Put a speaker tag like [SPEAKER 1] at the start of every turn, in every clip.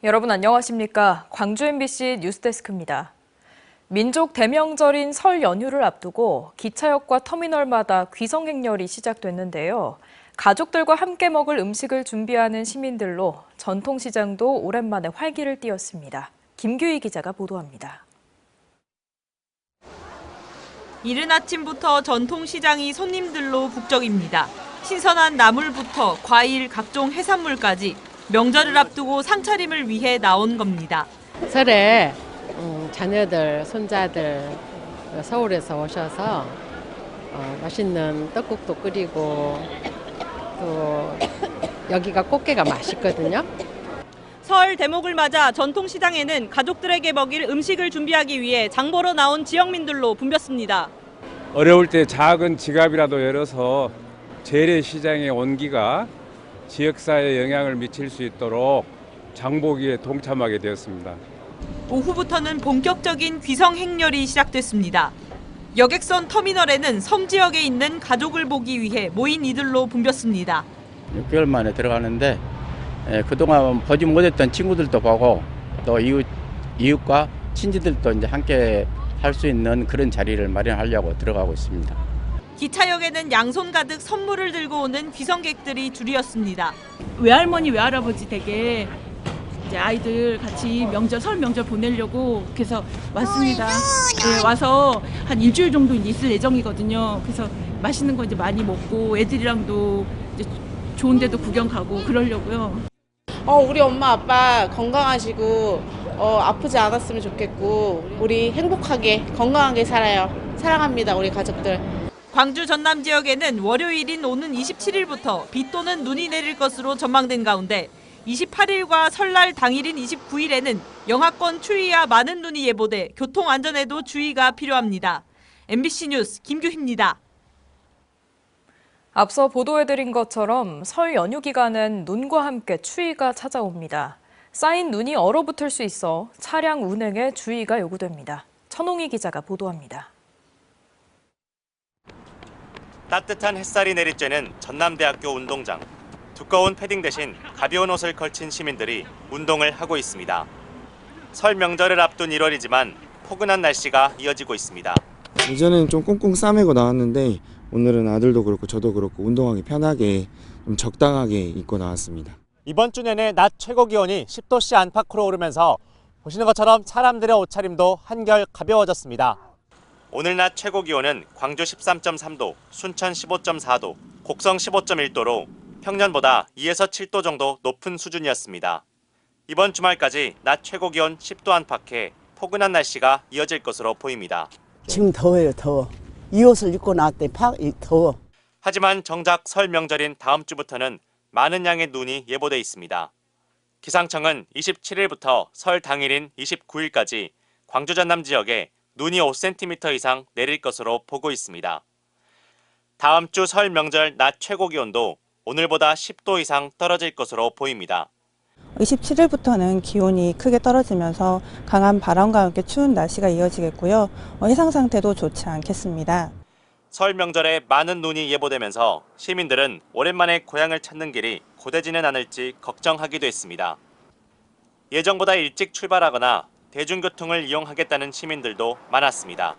[SPEAKER 1] 여러분 안녕하십니까? 광주 MBC 뉴스데스크입니다. 민족 대명절인 설 연휴를 앞두고 기차역과 터미널마다 귀성 행렬이 시작됐는데요. 가족들과 함께 먹을 음식을 준비하는 시민들로 전통시장도 오랜만에 활기를 띠었습니다. 김규희 기자가 보도합니다.
[SPEAKER 2] 이른 아침부터 전통시장이 손님들로 북적입니다. 신선한 나물부터 과일, 각종 해산물까지 명절을 앞두고 상차림을 위해 나온 겁니다.
[SPEAKER 3] 설에 자녀들, 손자들 서울에서 오셔서 맛있는 떡국도 끓이고 또 여기가 꽃게가 맛있거든요.
[SPEAKER 2] 설 대목을 맞아 전통시장에는 가족들에게 먹일 음식을 준비하기 위해 장 보러 나온 지역민들로 붐볐습니다.
[SPEAKER 4] 어려울 때 작은 지갑이라도 열어서 재래시장의 온기가 지역사회에 영향을 미칠 수 있도록 장보기에 동참하게 되었습니다.
[SPEAKER 2] 오후부터는 본격적인 귀성 행렬이 시작됐습니다. 여객선 터미널에는 섬 지역에 있는 가족을 보기 위해 모인 이들로 붐볐습니다.
[SPEAKER 5] 6개월 만에 들어가는데 그동안 보지 못했던 친구들도 보고 또 이웃과 친지들도 이제 함께 할 수 있는 그런 자리를 마련하려고 들어가고 있습니다.
[SPEAKER 2] 기차역에는 양손 가득 선물을 들고 오는 귀성객들이 줄이었습니다.
[SPEAKER 6] 외할머니, 외할아버지 댁에 이제 아이들 같이 설 명절 보내려고 그래서 왔습니다. 네, 와서 한 일주일 정도 있을 예정이거든요. 그래서 맛있는 거 이제 많이 먹고 애들이랑도 이제 좋은 데도 구경 가고 그러려고요.
[SPEAKER 7] 우리 엄마 아빠 건강하시고 아프지 않았으면 좋겠고 우리 행복하게 건강하게 살아요. 사랑합니다, 우리 가족들.
[SPEAKER 2] 광주 전남 지역에는 월요일인 오는 27일부터 비 또는 눈이 내릴 것으로 전망된 가운데 28일과 설날 당일인 29일에는 영하권 추위와 많은 눈이 예보돼 교통 안전에도 주의가 필요합니다. MBC 뉴스 김규희입니다.
[SPEAKER 1] 앞서 보도해드린 것처럼 설 연휴 기간엔 눈과 함께 추위가 찾아옵니다. 쌓인 눈이 얼어붙을 수 있어 차량 운행에 주의가 요구됩니다. 천홍희 기자가 보도합니다.
[SPEAKER 8] 따뜻한 햇살이 내리쬐는 전남대학교 운동장. 두꺼운 패딩 대신 가벼운 옷을 걸친 시민들이 운동을 하고 있습니다. 설 명절을 앞둔 1월이지만 포근한 날씨가 이어지고 있습니다.
[SPEAKER 9] 예전에는 좀 꽁꽁 싸매고 나왔는데 오늘은 아들도 그렇고 저도 그렇고 운동하기 편하게 좀 적당하게 입고 나왔습니다.
[SPEAKER 8] 이번 주 내내 낮 최고 기온이 10도씨 안팎으로 오르면서 보시는 것처럼 사람들의 옷차림도 한결 가벼워졌습니다. 오늘 낮 최고 기온은 광주 13.3도, 순천 15.4도, 곡성 15.1도로 평년보다 2에서 7도 정도 높은 수준이었습니다. 이번 주말까지 낮 최고 기온 10도 안팎에 포근한 날씨가 이어질 것으로 보입니다.
[SPEAKER 10] 지금 더워요, 더워. 이 옷을 입고 나왔더니 더워.
[SPEAKER 8] 하지만 정작 설 명절인 다음 주부터는 많은 양의 눈이 예보돼 있습니다. 기상청은 27일부터 설 당일인 29일까지 광주 전남 지역에 눈이 5cm 이상 내릴 것으로 보고 있습니다. 다음 주 설 명절 낮 최고 기온도 오늘보다 10도 이상 떨어질 것으로 보입니다.
[SPEAKER 11] 27일부터는 기온이 크게 떨어지면서 강한 바람과 함께 추운 날씨가 이어지겠고요. 해상 상태도 좋지 않겠습니다.
[SPEAKER 8] 설 명절에 많은 눈이 예보되면서 시민들은 오랜만에 고향을 찾는 길이 고되지는 않을지 걱정하기도 했습니다. 예정보다 일찍 출발하거나 대중교통을 이용하겠다는 시민들도 많았습니다.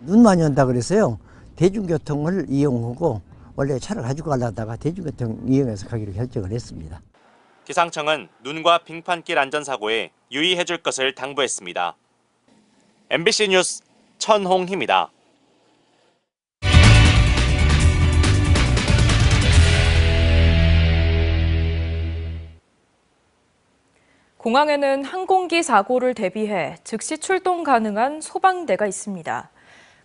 [SPEAKER 10] 눈 많이 온다 그래서요. 대중교통을 이용하고 원래 차를 가지고 가려다가 대중교통 이용해서 가기로 결정을 했습니다.
[SPEAKER 8] 기상청은 눈과 빙판길 안전사고에 유의해 줄 것을 당부했습니다. MBC 뉴스 천홍희입니다.
[SPEAKER 1] 공항에는 항공기 사고를 대비해 즉시 출동 가능한 소방대가 있습니다.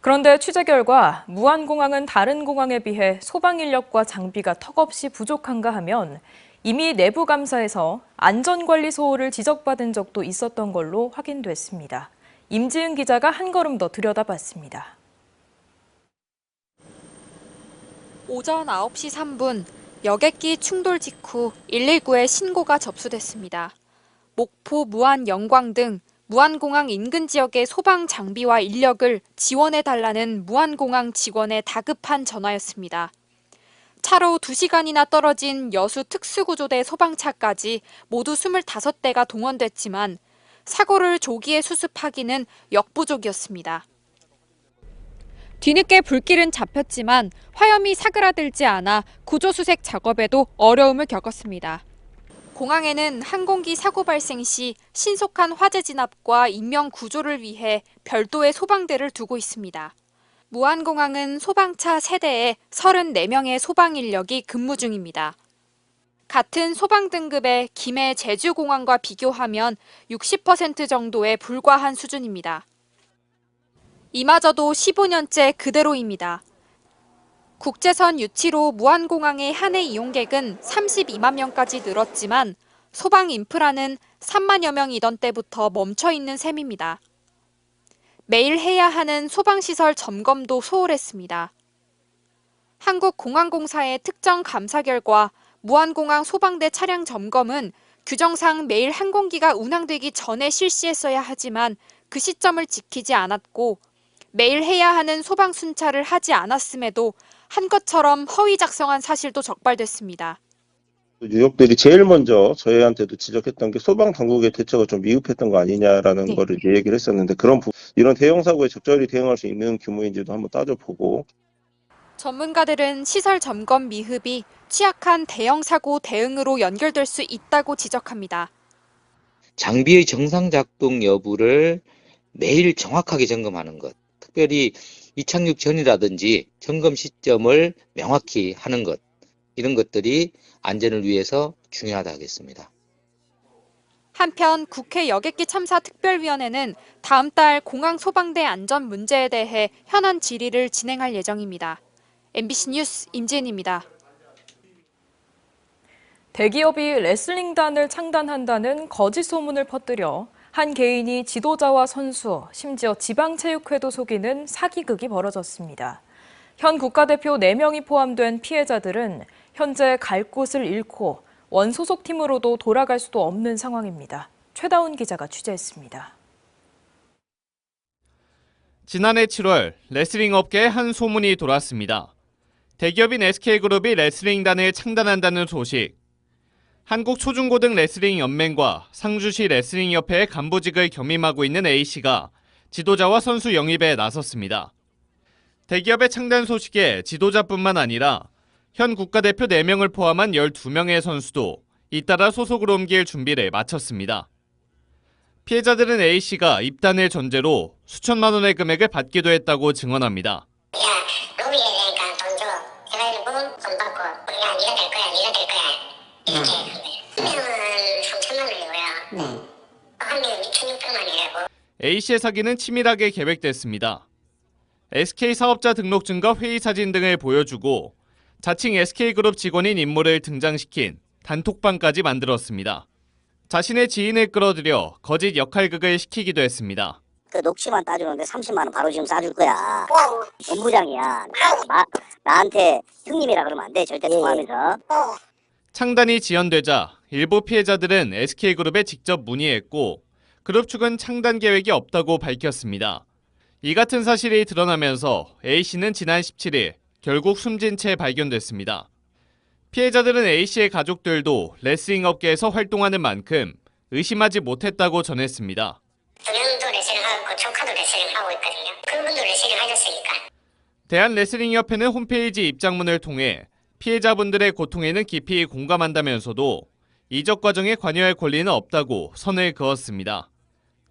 [SPEAKER 1] 그런데 취재 결과 무안공항은 다른 공항에 비해 소방 인력과 장비가 턱없이 부족한가 하면 이미 내부 감사에서 안전관리 소홀을 지적받은 적도 있었던 걸로 확인됐습니다. 임지은 기자가 한 걸음 더 들여다봤습니다.
[SPEAKER 12] 오전 9시 3분 여객기 충돌 직후 119에 신고가 접수됐습니다. 목포, 무안, 영광 등 무안공항 인근 지역의 소방 장비와 인력을 지원해달라는 무안공항 직원의 다급한 전화였습니다. 차로 2시간이나 떨어진 여수 특수구조대 소방차까지 모두 25대가 동원됐지만 사고를 조기에 수습하기는 역부족이었습니다. 뒤늦게 불길은 잡혔지만 화염이 사그라들지 않아 구조수색 작업에도 어려움을 겪었습니다. 공항에는 항공기 사고 발생 시 신속한 화재 진압과 인명 구조를 위해 별도의 소방대를 두고 있습니다. 무안공항은 소방차 3대에 34명의 소방 인력이 근무 중입니다. 같은 소방 등급의 김해 제주공항과 비교하면 60% 정도에 불과한 수준입니다. 이마저도 15년째 그대로입니다. 국제선 유치로 무안공항의 한 해 이용객은 32만 명까지 늘었지만 소방 인프라는 3만여 명이던 때부터 멈춰 있는 셈입니다. 매일 해야 하는 소방시설 점검도 소홀했습니다. 한국공항공사의 특정 감사 결과 무안공항 소방대 차량 점검은 규정상 매일 항공기가 운항되기 전에 실시했어야 하지만 그 시점을 지키지 않았고 매일 해야 하는 소방 순찰을 하지 않았음에도 한 것처럼 허위 작성한 사실도 적발됐습니다.
[SPEAKER 13] 뉴욕들이 제일 먼저 저희한테도 지적했던 게 소방당국의 대처가 좀 미흡했던 거 아니냐라는 거를 얘기를 했었는데 이런 대형 사고에 적절히 대응할 수 있는 규모인지도 한번 따져보고.
[SPEAKER 12] 전문가들은 시설 점검 미흡이 취약한 대형 사고 대응으로 연결될 수 있다고 지적합니다.
[SPEAKER 14] 장비의 정상 작동 여부를 매일 정확하게 점검하는 것, 특별히 이착륙 전이라든지 점검 시점을 명확히 하는 것, 이런 것들이 안전을 위해서 중요하다 하겠습니다.
[SPEAKER 12] 한편 국회 여객기 참사 특별위원회는 다음 달 공항 소방대 안전 문제에 대해 현안 질의를 진행할 예정입니다. MBC 뉴스 임지은입니다.
[SPEAKER 1] 대기업이 레슬링단을 창단한다는 거짓 소문을 퍼뜨려 한 개인이 지도자와 선수, 심지어 지방체육회도 속이는 사기극이 벌어졌습니다. 현 국가대표 4명이 포함된 피해자들은 현재 갈 곳을 잃고 원소속팀으로도 돌아갈 수도 없는 상황입니다. 최다운 기자가 취재했습니다.
[SPEAKER 15] 지난해 7월 레슬링 업계에 한 소문이 돌았습니다. 대기업인 SK그룹이 레슬링단을 창단한다는 소식. 한국초중고등 레슬링연맹과 상주시 레슬링협회의 간부직을 겸임하고 있는 A씨가 지도자와 선수 영입에 나섰습니다. 대기업의 창단 소식에 지도자뿐만 아니라 현 국가대표 4명을 포함한 12명의 선수도 잇따라 소속으로 옮길 준비를 마쳤습니다. 피해자들은 A씨가 입단을 전제로 수천만 원의 금액을 받기도 했다고 증언합니다.
[SPEAKER 16] 야, 로비해야 되니까 돈 줘. 해가지고 돈 받고 야, 네가 될 거야, 네가 될 거야. 이렇게 한 명은 3천만 원이고요. 한 명은 2,600만이라고.
[SPEAKER 15] A씨의 사기는 치밀하게 계획됐습니다. SK 사업자 등록증과 회의 사진 등을 보여주고 자칭 SK그룹 직원인 인물을 등장시킨 단톡방까지 만들었습니다. 자신의 지인을 끌어들여 거짓 역할극을 시키기도 했습니다.
[SPEAKER 17] 그 녹취만 따주는데 30만 원 바로 지금 쏴줄 거야. 본부장이야. 나한테 형님이라 그러면 안 돼. 절대 통화하면서.
[SPEAKER 15] 창단이 지연되자 일부 피해자들은 SK그룹에 직접 문의했고 그룹 측은 창단 계획이 없다고 밝혔습니다. 이 같은 사실이 드러나면서 A씨는 지난 17일 결국 숨진 채 발견됐습니다. 피해자들은 A씨의 가족들도 레슬링 업계에서 활동하는 만큼 의심하지 못했다고 전했습니다.
[SPEAKER 16] 두 명도 레슬링하고 조카도 레슬링하고 있거든요. 그분도 레슬링 하셨으니까.
[SPEAKER 15] 대한레슬링협회는 홈페이지 입장문을 통해 피해자분들의 고통에는 깊이 공감한다면서도 이적 과정에 관여할 권리는 없다고 선을 그었습니다.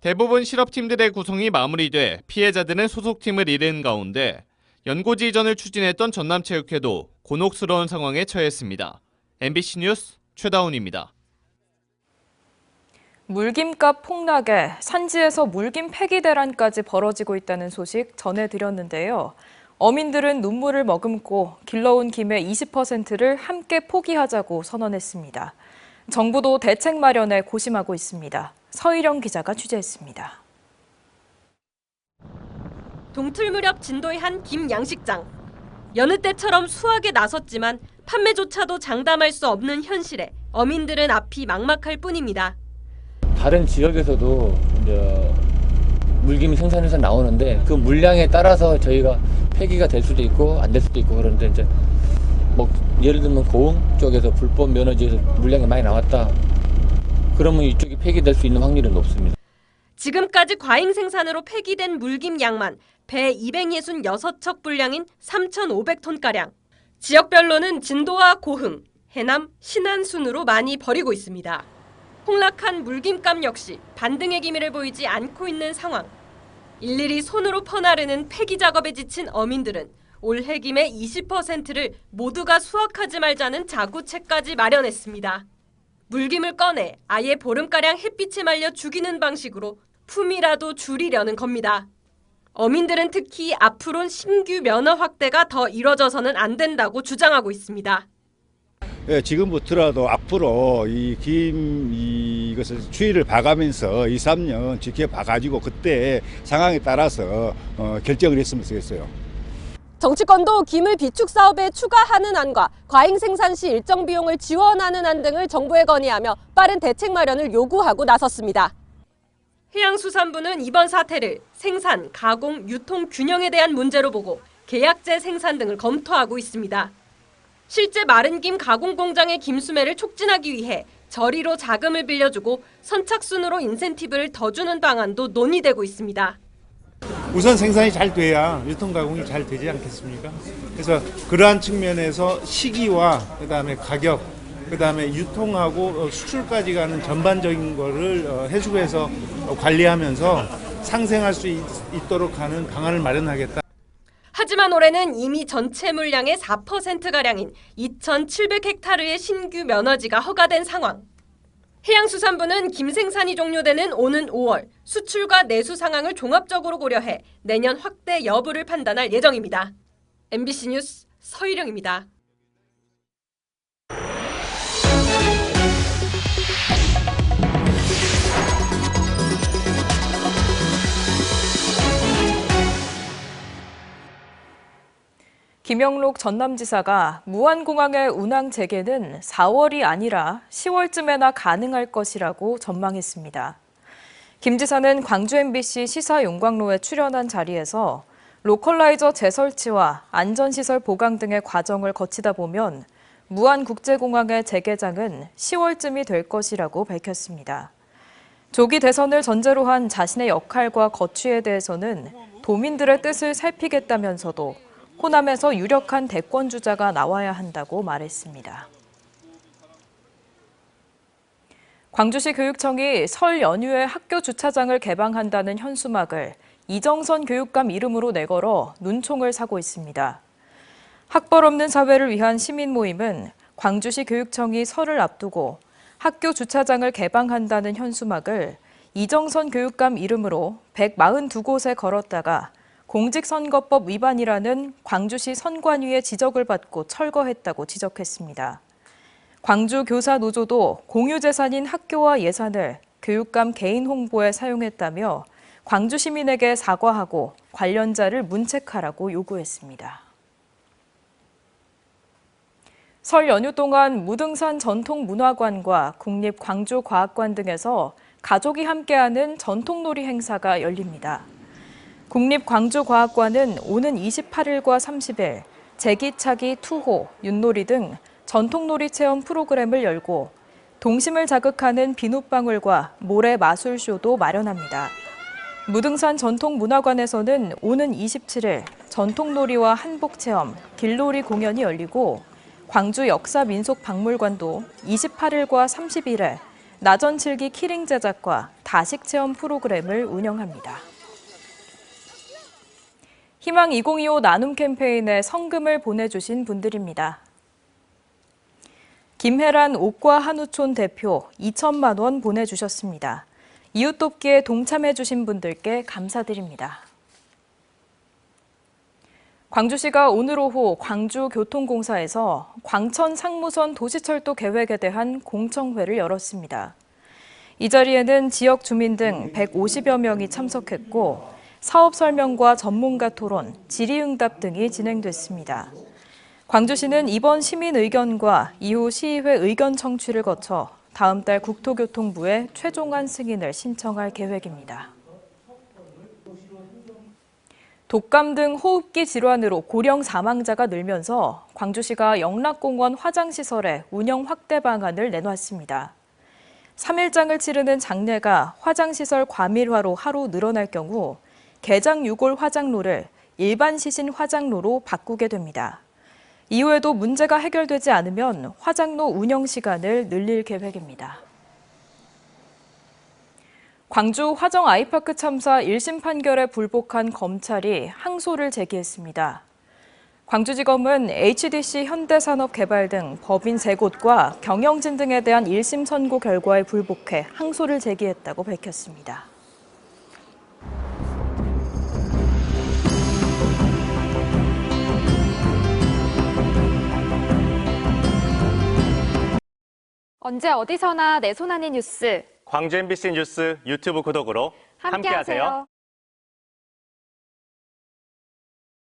[SPEAKER 15] 대부분 실업팀들의 구성이 마무리돼 피해자들은 소속팀을 잃은 가운데 연고지 이전을 추진했던 전남체육회도 곤혹스러운 상황에 처했습니다. MBC 뉴스 최다운입니다.
[SPEAKER 1] 물김값 폭락에 산지에서 물김 폐기 대란까지 벌어지고 있다는 소식 전해드렸는데요. 어민들은 눈물을 머금고 길러온 김의 20%를 함께 포기하자고 선언했습니다. 정부도 대책 마련에 고심하고 있습니다. 서희령 기자가 취재했습니다.
[SPEAKER 18] 동틀 무렵 진도의 한 김 양식장. 여느 때처럼 수확에 나섰지만 판매조차도 장담할 수 없는 현실에 어민들은 앞이 막막할 뿐입니다.
[SPEAKER 19] 다른 지역에서도 이제 물김이 생산해서 나오는데 그 물량에 따라서 저희가 폐기가 될 수도 있고 안 될 수도 있고 그런데 이제 뭐 예를 들면 고흥 쪽에서 불법 면허지에서 물량이 많이 나왔다. 그러면 이쪽이 폐기될 수 있는 확률은 높습니다.
[SPEAKER 18] 지금까지 과잉 생산으로 폐기된 물김 양만 배 266척 분량인 3,500톤가량. 지역별로는 진도와 고흥, 해남, 신안 순으로 많이 버리고 있습니다. 폭락한 물김값 역시 반등의 기미를 보이지 않고 있는 상황. 일일이 손으로 퍼나르는 폐기 작업에 지친 어민들은 올 해김의 20%를 모두가 수확하지 말자는 자구책까지 마련했습니다. 물김을 꺼내 아예 보름가량 햇빛에 말려 죽이는 방식으로 품이라도 줄이려는 겁니다. 어민들은 특히 앞으론 신규 면허 확대가 더 이뤄져서는 안 된다고 주장하고 있습니다.
[SPEAKER 20] 예, 지금부터라도 앞으로 이것을 추이를 봐가면서 2, 3년 지켜봐가지고 그때 상황에 따라서 결정을 했으면 좋겠어요.
[SPEAKER 18] 정치권도 김을 비축 사업에 추가하는 안과 과잉 생산 시 일정 비용을 지원하는 안 등을 정부에 건의하며 빠른 대책 마련을 요구하고 나섰습니다. 해양수산부는 이번 사태를 생산, 가공, 유통 균형에 대한 문제로 보고 계약제 생산 등을 검토하고 있습니다. 실제 마른 김 가공 공장의 김수매를 촉진하기 위해 저리로 자금을 빌려주고 선착순으로 인센티브를 더 주는 방안도 논의되고 있습니다.
[SPEAKER 21] 우선 생산이 잘 돼야 유통 가공이 잘 되지 않겠습니까? 그래서 그러한 측면에서 시기와 그다음에 가격, 그다음에 유통하고 수출까지 가는 전반적인 거를 해수부에서 관리하면서 상생할 수 있도록 하는 방안을 마련하겠다.
[SPEAKER 18] 하지만 올해는 이미 전체 물량의 4%가량인 2,700헥타르의 신규 면허지가 허가된 상황. 해양수산부는 김 생산이 종료되는 오는 5월 수출과 내수 상황을 종합적으로 고려해 내년 확대 여부를 판단할 예정입니다. MBC 뉴스 서희령입니다.
[SPEAKER 1] 김영록 전남지사가 무안공항의 운항 재개는 4월이 아니라 10월쯤에나 가능할 것이라고 전망했습니다. 김 지사는 광주 MBC 시사 용광로에 출연한 자리에서 로컬라이저 재설치와 안전시설 보강 등의 과정을 거치다 보면 무안국제공항의 재개장은 10월쯤이 될 것이라고 밝혔습니다. 조기 대선을 전제로 한 자신의 역할과 거취에 대해서는 도민들의 뜻을 살피겠다면서도 호남에서 유력한 대권주자가 나와야 한다고 말했습니다. 광주시 교육청이 설 연휴에 학교 주차장을 개방한다는 현수막을 이정선 교육감 이름으로 내걸어 눈총을 사고 있습니다. 학벌 없는 사회를 위한 시민 모임은 광주시 교육청이 설을 앞두고 학교 주차장을 개방한다는 현수막을 이정선 교육감 이름으로 142곳에 걸었다가 공직선거법 위반이라는 광주시 선관위의 지적을 받고 철거했다고 지적했습니다. 광주교사노조도 공유재산인 학교와 예산을 교육감 개인 홍보에 사용했다며 광주 시민에게 사과하고 관련자를 문책하라고 요구했습니다. 설 연휴 동안 무등산 전통문화관과 국립광주과학관 등에서 가족이 함께하는 전통놀이 행사가 열립니다. 국립광주과학관은 오는 28일과 30일 제기차기, 투호, 윷놀이 등 전통놀이 체험 프로그램을 열고 동심을 자극하는 비눗방울과 모래 마술쇼도 마련합니다. 무등산 전통문화관에서는 오는 27일 전통놀이와 한복체험, 길놀이 공연이 열리고 광주 역사민속박물관도 28일과 30일에 나전칠기 키링 제작과 다식체험 프로그램을 운영합니다. 희망 2025 나눔 캠페인에 성금을 보내주신 분들입니다. 김혜란 옥과 한우촌 대표 2천만 원 보내주셨습니다. 이웃 돕기에 동참해주신 분들께 감사드립니다. 광주시가 오늘 오후 광주교통공사에서 광천 상무선 도시철도 계획에 대한 공청회를 열었습니다. 이 자리에는 지역 주민 등 150여 명이 참석했고 사업 설명과 전문가 토론, 질의응답 등이 진행됐습니다. 광주시는 이번 시민 의견과 이후 시의회 의견 청취를 거쳐 다음 달 국토교통부에 최종안 승인을 신청할 계획입니다. 독감 등 호흡기 질환으로 고령 사망자가 늘면서 광주시가 영락공원 화장시설의 운영 확대 방안을 내놓았습니다. 3일장을 치르는 장례가 화장시설 과밀화로 하루 늘어날 경우 개장 유골 화장로를 일반 시신 화장로로 바꾸게 됩니다. 이후에도 문제가 해결되지 않으면 화장로 운영 시간을 늘릴 계획입니다. 광주 화정 아이파크 참사 1심 판결에 불복한 검찰이 항소를 제기했습니다. 광주지검은 HDC 현대산업개발 등 법인 3곳과 경영진 등에 대한 1심 선고 결과에 불복해 항소를 제기했다고 밝혔습니다.
[SPEAKER 12] 언제 어디서나 내 손 안의 뉴스.
[SPEAKER 8] 광주 MBC 뉴스 유튜브 구독으로 함께하세요.